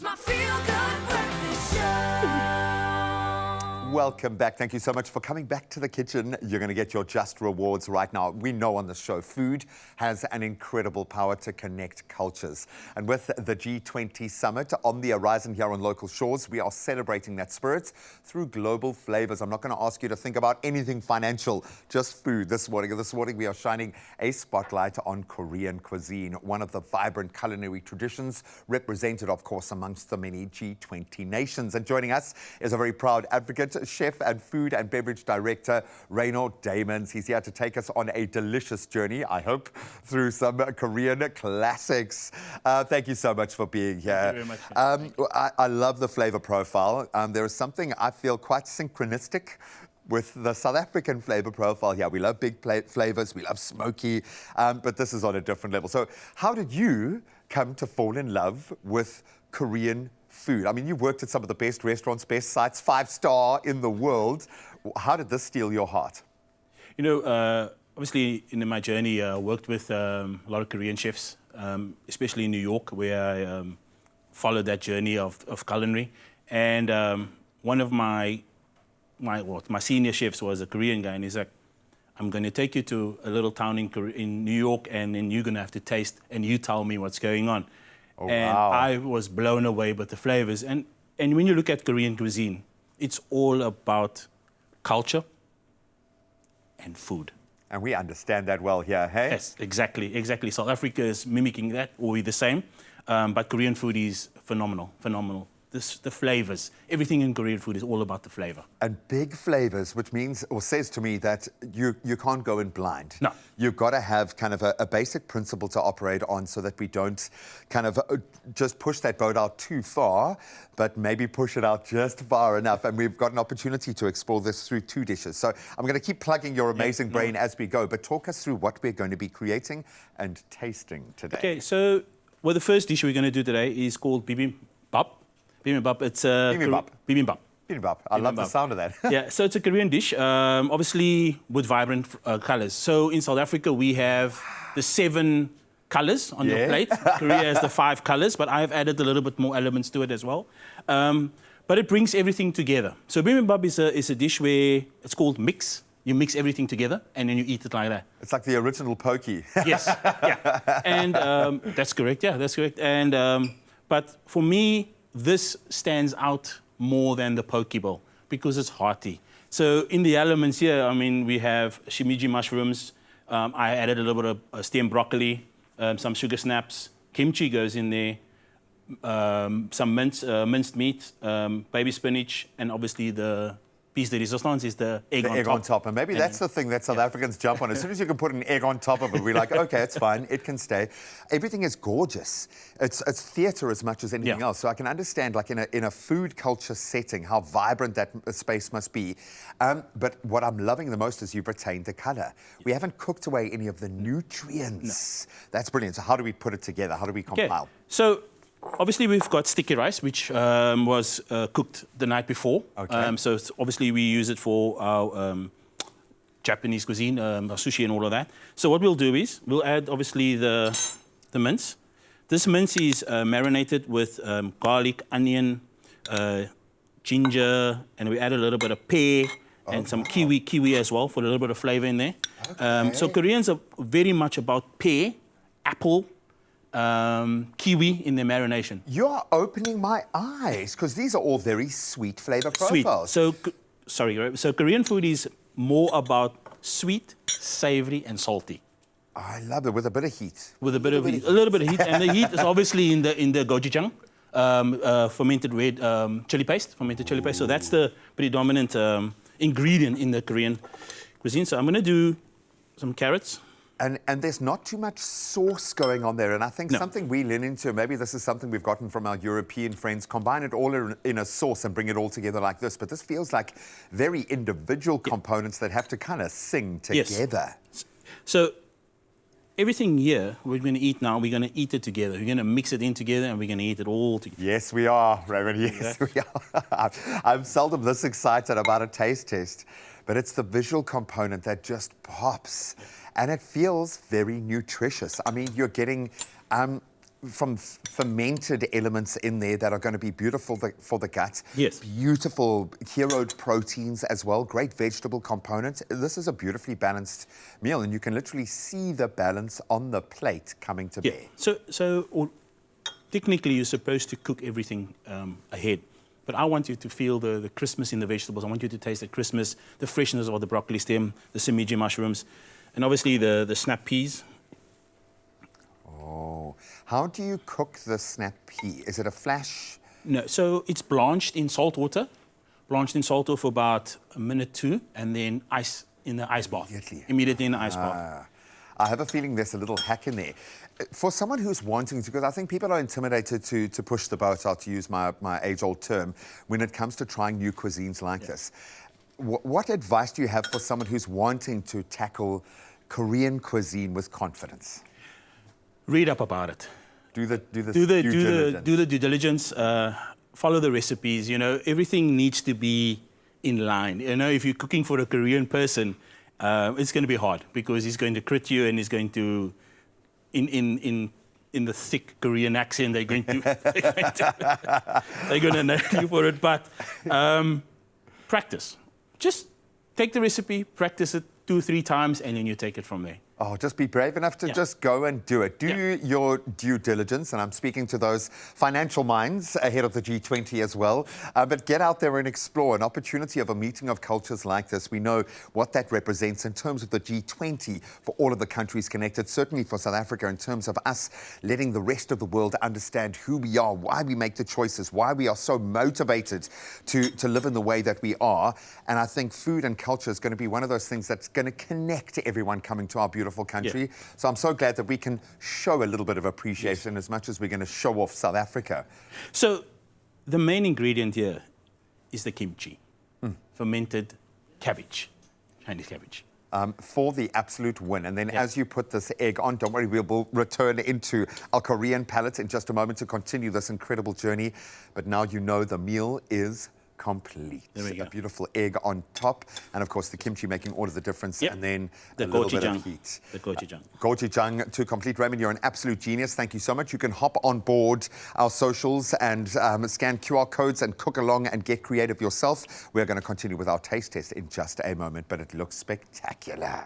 It's my feel-good breakfast show. Welcome back. Thank you so much for coming back to the kitchen. You're going to get your just rewards right now. We know on the show, food has an incredible power to connect cultures. And with the G20 summit on the horizon here on local shores, we are celebrating that spirit through global flavors. I'm not going to ask you to think about anything financial, just food this morning. This morning, we are shining a spotlight on Korean cuisine, one of the vibrant culinary traditions represented, of course, amongst the many G20 nations. And joining us is a very proud advocate, chef and food and beverage director, Raynor Damons. He's here to take us on a delicious journey, I hope, through some Korean classics. Thank you so much for being here. Thank you very much. I love the flavor profile. There is something I feel quite synchronistic with the South African flavor profile here. We love big flavors, we love smoky, but this is on a different level. So how did you come to fall in love with Korean food? I mean, you've worked at some of the best restaurants, best sites, 5-star in the world. How did this steal your heart? You know, obviously in my journey, I worked with a lot of Korean chefs, especially in New York, where I followed that journey of culinary. And one of my senior chefs was a Korean guy, and he's like, I'm going to take you to a little town in New York, and then you're going to have to taste, and you tell me what's going on. Oh, and wow. I was blown away by the flavors. And when you look at Korean cuisine, it's all about culture and food. And we understand that well here, hey? Yes, exactly. South Africa is mimicking that, or we're the same. But Korean food is phenomenal. The flavors, everything in Korean food is all about the flavor. And big flavors, which means, or says to me that you can't go in blind. No. You've got to have kind of a basic principle to operate on so that we don't kind of just push that boat out too far, but maybe push it out just far enough. And we've got an opportunity to explore this through 2 dishes. So I'm going to keep plugging your amazing brain as we go, but talk us through what we're going to be creating and tasting today. Okay, so the first dish we're going to do today is called bibimbap. Bibimbap, it's Bibimbap. Bibimbap. Bibimbap. I love the sound of that. Yeah, so it's a Korean dish, obviously with vibrant colors. So in South Africa, we have the 7 colors on your plate. Korea has the 5 colors, but I've added a little bit more elements to it as well. But it brings everything together. So bibimbap is a dish where it's called mix. You mix everything together, and then you eat it like that. It's like the original pokey. Yes, yeah. And that's correct, yeah, that's correct. And, but for me, this stands out more than the poke bowl because it's hearty. So in the elements here, I mean, we have shimiji mushrooms. I added a little bit of steamed broccoli, some sugar snaps. Kimchi goes in there. Some minced meat, baby spinach, and obviously the piece de resistance is the egg on top. And maybe that's the thing that South Africans jump on. As soon as you can put an egg on top of it, we're like, okay, it's fine, it can stay. Everything is gorgeous. It's theatre as much as anything else. So I can understand, like in a food culture setting, how vibrant that space must be. But what I'm loving the most is you've retained the colour. We haven't cooked away any of the nutrients. No. That's brilliant. So how do we put it together? How do we compile? Okay. So obviously, we've got sticky rice, which was cooked the night before. Okay. So obviously, we use it for our Japanese cuisine, our sushi and all of that. So what we'll do is we'll add, obviously, the mince. This mince is marinated with garlic, onion, ginger, and we add a little bit of pear and some kiwi as well for a little bit of flavor in there. Okay. So Koreans are very much about pear, apple, kiwi in their marination. You're opening my eyes, because these are all very sweet flavor profiles. Sweet. So Korean food is more about sweet, savory, and salty. I love it, with a bit of heat. With a little bit of heat, and the heat is obviously in the gochujang, fermented red chili paste. So that's the predominant ingredient in the Korean cuisine. So I'm going to do some carrots. And there's not too much sauce going on there. And I think something we lean into, maybe this is something we've gotten from our European friends, combine it all in a sauce and bring it all together like this. But this feels like very individual components that have to kind of sing together. Yes. So everything here we're going to eat now, we're going to eat it together. We're going to mix it in together and we're going to eat it all together. Yes, we are, Raymond. Yes, we are. I'm seldom this excited about a taste test, but it's the visual component that just pops. And it feels very nutritious. I mean, you're getting fermented elements in there that are going to be beautiful for the gut. Yes. Beautiful heroed proteins as well. Great vegetable components. This is a beautifully balanced meal, and you can literally see the balance on the plate coming to bear. So technically, you're supposed to cook everything ahead. But I want you to feel the crispness in the vegetables. I want you to taste the crispness, the freshness of the broccoli stem, the sumiji mushrooms, and obviously the snap peas. Oh, how do you cook the snap pea? Is it a flash? No, so it's blanched in salt water. Blanched in salt water for about a minute, 2, and then ice in the ice bath. Immediately in the ice bath. I have a feeling there's a little hack in there. For someone who's wanting to, because I think people are intimidated to push the boat out, to use my age-old term, when it comes to trying new cuisines like this. What advice do you have for someone who's wanting to tackle Korean cuisine with confidence? Read up about it. Do the due diligence. Follow the recipes. You know, everything needs to be in line. You know, if you're cooking for a Korean person, it's going to be hard because he's going to crit you and he's going to, in the thick Korean accent, they're going to nail you for it. But practice. Just take the recipe, practice it 2-3 times, and then you take it from there. Oh, just be brave enough to just go and do it. Do your due diligence, and I'm speaking to those financial minds ahead of the G20 as well. But get out there and explore an opportunity of a meeting of cultures like this. We know what that represents in terms of the G20 for all of the countries connected, certainly for South Africa in terms of us letting the rest of the world understand who we are, why we make the choices, why we are so motivated to live in the way that we are. And I think food and culture is going to be one of those things that's going to connect everyone coming to our beautiful country. So I'm so glad that we can show a little bit of appreciation as much as we're going to show off South Africa. So the main ingredient here is the kimchi, fermented cabbage, Chinese cabbage. For the absolute win. And then as you put this egg on, don't worry, we'll return into our Korean palate in just a moment to continue this incredible journey. But now you know the meal is complete. There we go. A beautiful egg on top, and of course the kimchi making all of the difference, and then the a little bit of heat. The gochujang. Gochujang to complete. Raymond, you're an absolute genius. Thank you so much. You can hop on board our socials and scan QR codes and cook along and get creative yourself. We're going to continue with our taste test in just a moment, but it looks spectacular.